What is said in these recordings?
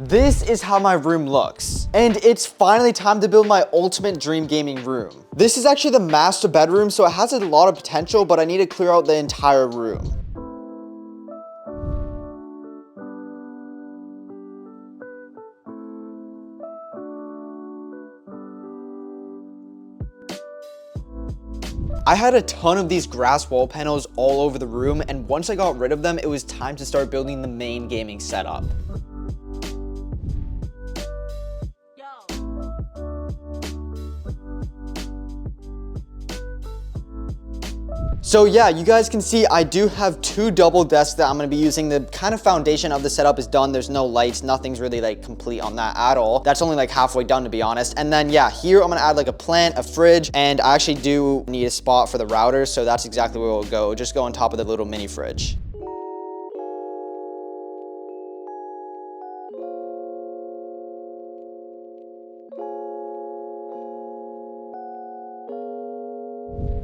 This is how my room looks. And it's finally time to build my ultimate dream gaming room. This is actually the master bedroom, so it has a lot of potential, but I need to clear out the entire room. I had a ton of these grass wall panels all over the room, and once I got rid of them, it was time to start building the main gaming setup. So yeah, you guys can see I do have two double desks that I'm going to be using. The kind of foundation of the setup is done. There's no lights. Nothing's really like complete on that at all. That's only like halfway done, to be honest. And then yeah, here I'm going to add like a plant, a fridge, and I actually do need a spot for the router. So that's exactly where we'll go. It'll just go on top of the little mini fridge.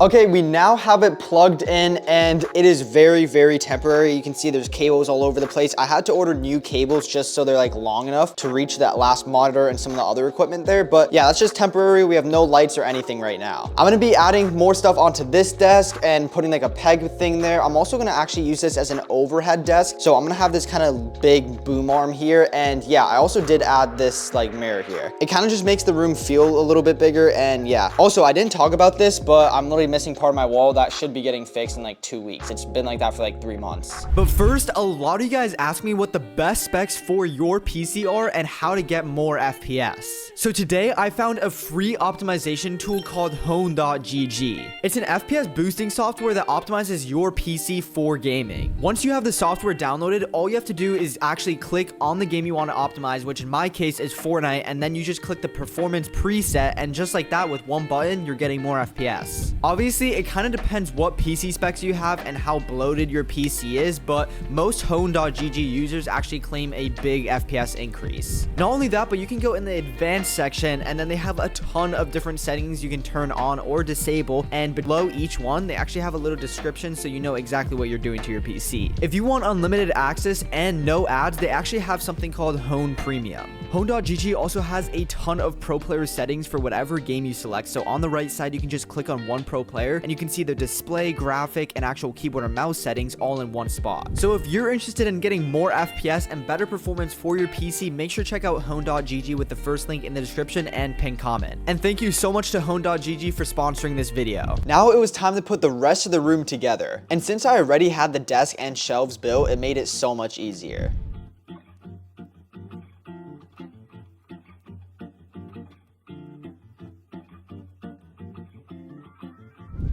Okay, we now have it plugged in and it is very, very temporary. You can see there's cables all over the place. I had to order new cables just so they're like long enough to reach that last monitor and some of the other equipment there. But yeah, that's just temporary. We have no lights or anything right now. I'm gonna be adding more stuff onto this desk and putting like a peg thing there. I'm also gonna actually use this as an overhead desk. So I'm gonna have this kind of big boom arm here. And yeah, I also did add this like mirror here. It kind of just makes the room feel a little bit bigger. And yeah, also I didn't talk about this, but I'm literally missing part of my wall that should be getting fixed in like 2 weeks. It's been like that for like 3 months. But first, a lot of you guys asked me what the best specs for your PC are and how to get more FPS. So today I found a free optimization tool called hone.gg. It's an FPS boosting software that optimizes your PC for gaming. Once you have the software downloaded, all you have to do is actually click on the game you want to optimize, which in my case is Fortnite, and then you just click the performance preset, and just like that, with one button, you're getting more FPS. Obviously, it kind of depends what PC specs you have and how bloated your PC is, but most hone.gg users actually claim a big FPS increase. Not only that, but you can go in the advanced section and then they have a ton of different settings you can turn on or disable, and below each one they actually have a little description so you know exactly what you're doing to your PC. If you want unlimited access and no ads, they actually have something called Hone Premium. Hone.gg also has a ton of pro player settings for whatever game you select. So on the right side, you can just click on one pro player and you can see the display, graphic, and actual keyboard and mouse settings all in one spot. So if you're interested in getting more FPS and better performance for your PC, make sure to check out hone.gg with the first link in the description and pinned comment. And thank you so much to hone.gg for sponsoring this video. Now it was time to put the rest of the room together. And since I already had the desk and shelves built, it made it so much easier.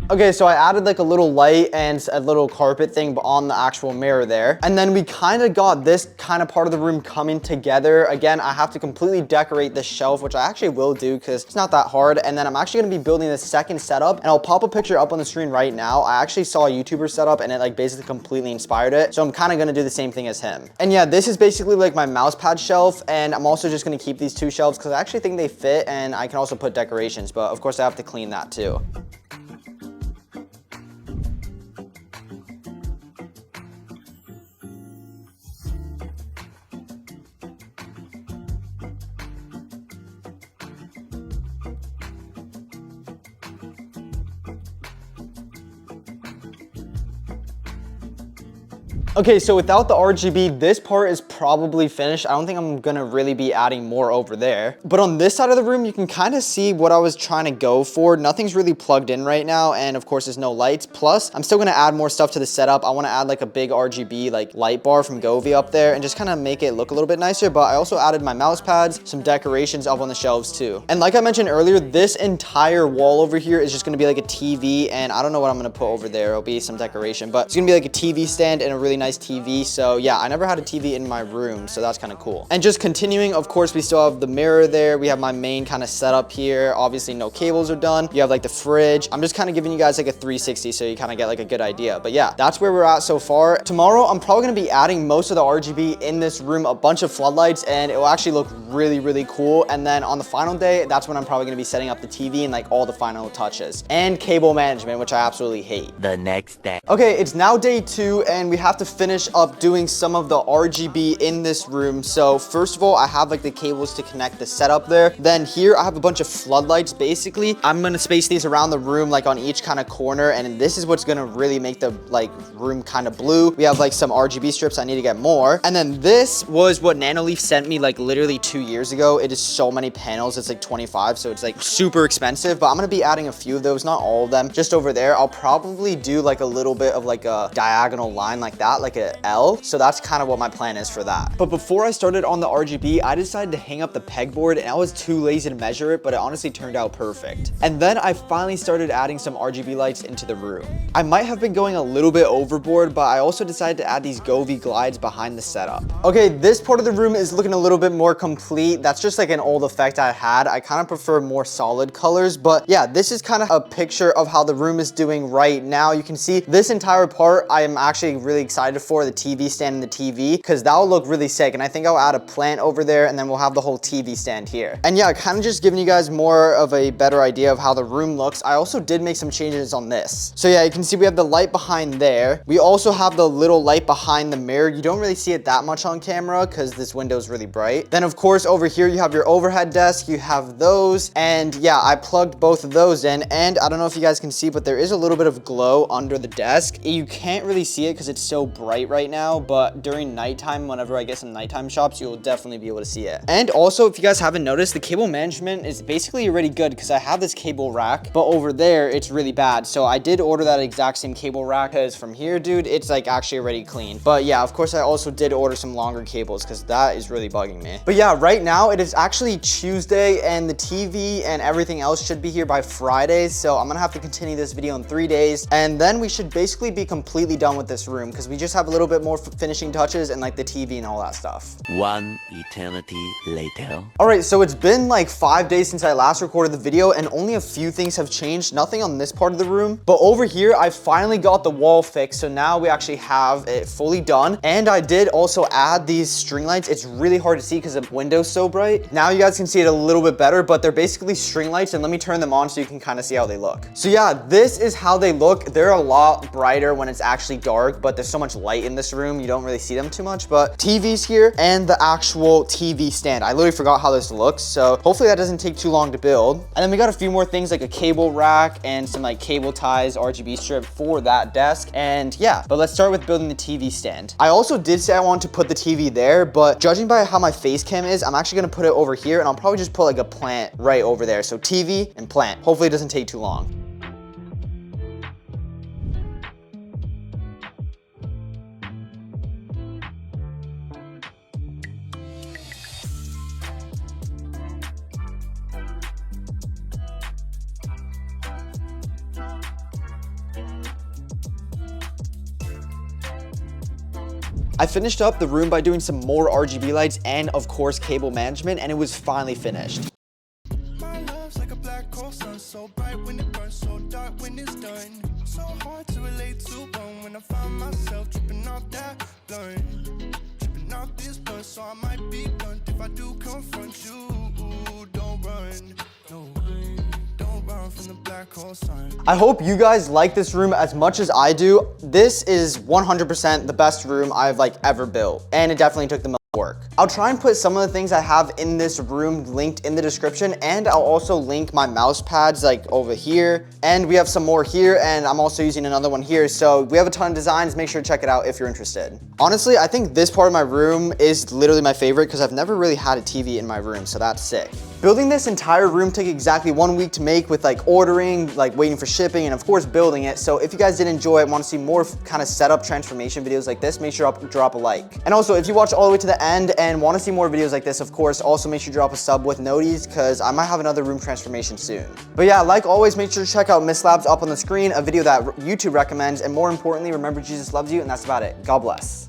Okay, so I added like a little light and a little carpet thing on the actual mirror there. And then we kind of got this kind of part of the room coming together. Again, I have to completely decorate the shelf, which I actually will do because it's not that hard. And then I'm actually gonna be building the second setup, and I'll pop a picture up on the screen right now. I actually saw a YouTuber setup and it like basically completely inspired it. So I'm kind of gonna do the same thing as him. And yeah, this is basically like my mouse pad shelf. And I'm also just gonna keep these two shelves because I actually think they fit, and I can also put decorations, but of course I have to clean that too. Okay, so without the RGB, this part is probably finished. I don't think I'm gonna really be adding more over there. But on this side of the room, you can kind of see what I was trying to go for. Nothing's really plugged in right now, and of course there's no lights. Plus, I'm still gonna add more stuff to the setup. I wanna add like a big RGB like light bar from Govee up there and just kind of make it look a little bit nicer. But I also added my mouse pads, some decorations up on the shelves too. And like I mentioned earlier, this entire wall over here is just gonna be like a TV, and I don't know what I'm gonna put over there. It'll be some decoration, but it's gonna be like a TV stand and a really nice TV. So yeah, I never had a TV in my room, so that's kind of cool. And just continuing, of course, we still have the mirror there. We have my main kind of setup here. Obviously no cables are done. You have like the fridge. I'm just kind of giving you guys like a 360 so you kind of get like a good idea. But yeah, that's where we're at so far. Tomorrow, I'm probably gonna be adding most of the RGB in this room, a bunch of floodlights, and it will actually look really, really cool. And then on the final day, that's when I'm probably gonna be setting up the TV and like all the final touches. And cable management, which I absolutely hate. The next day. Okay, it's now day 2, and we have to finish up doing some of the RGB in this room. So first of all, I have like the cables to connect the setup there. Then here I have a bunch of floodlights. Basically, I'm gonna space these around the room, like on each kind of corner, and this is what's gonna really make the like room kind of blue. We have like some RGB strips. I need to get more. And then this was what Nanoleaf sent me like literally 2 years ago. It is so many panels. It's like 25, so it's like super expensive, but I'm gonna be adding a few of those, not all of them, just over there. I'll probably do like a little bit of like a diagonal line like that, like a L. So that's kind of what my plan is for that. But before I started on the RGB, I decided to hang up the pegboard, and I was too lazy to measure it, but it honestly turned out perfect. And then I finally started adding some RGB lights into the room. I might have been going a little bit overboard, but I also decided to add these Govee glides behind the setup. Okay, this part of the room is looking a little bit more complete. That's just like an old effect I had. I kind of prefer more solid colors, but yeah, this is kind of a picture of how the room is doing right now. You can see this entire part I am actually really excited for, the TV stand and the TV, because that will look really sick. And I think I'll add a plant over there, and then we'll have the whole TV stand here. And yeah, kind of just giving you guys more of a better idea of how the room looks. I also did make some changes on this. So yeah, you can see we have the light behind there. We also have the little light behind the mirror. You don't really see it that much on camera because this window is really bright. Then of course over here you have your overhead desk, you have those, and yeah, I plugged both of those in, and I don't know if you guys can see, but there is a little bit of glow under the desk. You can't really see it because it's so bright right now, but during nighttime, whenever I get some nighttime shots, you'll definitely be able to see it. And also, if you guys haven't noticed, the cable management is basically already good because I have this cable rack, but over there it's really bad. So I did order that exact same cable rack because from here, dude, it's like actually already clean. But yeah, of course I also did order some longer cables because that is really bugging me. But yeah, right now it is actually Tuesday, and the TV and everything else should be here by Friday. So I'm gonna have to continue this video in 3 days, and then we should basically be completely done with this room because we just have a little bit more finishing touches and like the TV and all that stuff. One eternity later. All right, so it's been like 5 days since I last recorded the video, and only a few things have changed. Nothing on this part of the room, but over here I finally got the wall fixed. So now we actually have it fully done, and I did also add these string lights. It's really hard to see because the window's so bright. Now you guys can see it a little bit better, but they're basically string lights, and let me turn them on so you can kind of see how they look. So yeah, this is how they look. They're a lot brighter when it's actually dark, but there's so much light in this room, you don't really see them too much. But TV's here and the actual TV stand. I literally forgot how this looks, so hopefully that doesn't take too long to build. And then we got a few more things like a cable rack and some like cable ties, RGB strip for that desk. And yeah, but let's start with building the TV stand. I also did say I wanted to put the TV there, but judging by how my face cam is, I'm actually gonna put it over here, and I'll probably just put like a plant right over there. So TV and plant. Hopefully it doesn't take too long. I finished up the room by doing some more RGB lights and of course cable management, and it was finally finished. My love's like a black hole sun, so bright when it burns, so dark when it's done. So hard to relate to one when I find myself tripping off that blunt, tripping off this blunt. So I might be blunt if I do confront you. Don't run, no. From the black hole sun. I hope you guys like this room as much as I do. This is 100% the best room I've like ever built, and it definitely took the most work. I'll try and put some of the things I have in this room linked in the description, and I'll also link my mouse pads like over here, and we have some more here, and I'm also using another one here. So we have a ton of designs. Make sure to check it out if you're interested. Honestly, I think this part of my room is literally my favorite because I've never really had a TV in my room, so that's sick. Building this entire room took exactly 1 week to make, with like ordering, like waiting for shipping, and of course building it. So if you guys did enjoy it, want to see more kind of setup transformation videos like this, make sure to drop a like. And also if you watch all the way to the end and want to see more videos like this, of course, also make sure to drop a sub with noties because I might have another room transformation soon. But yeah, like always, make sure to check out Miss Labs up on the screen, a video that YouTube recommends, and more importantly, remember Jesus loves you, and that's about it. God bless.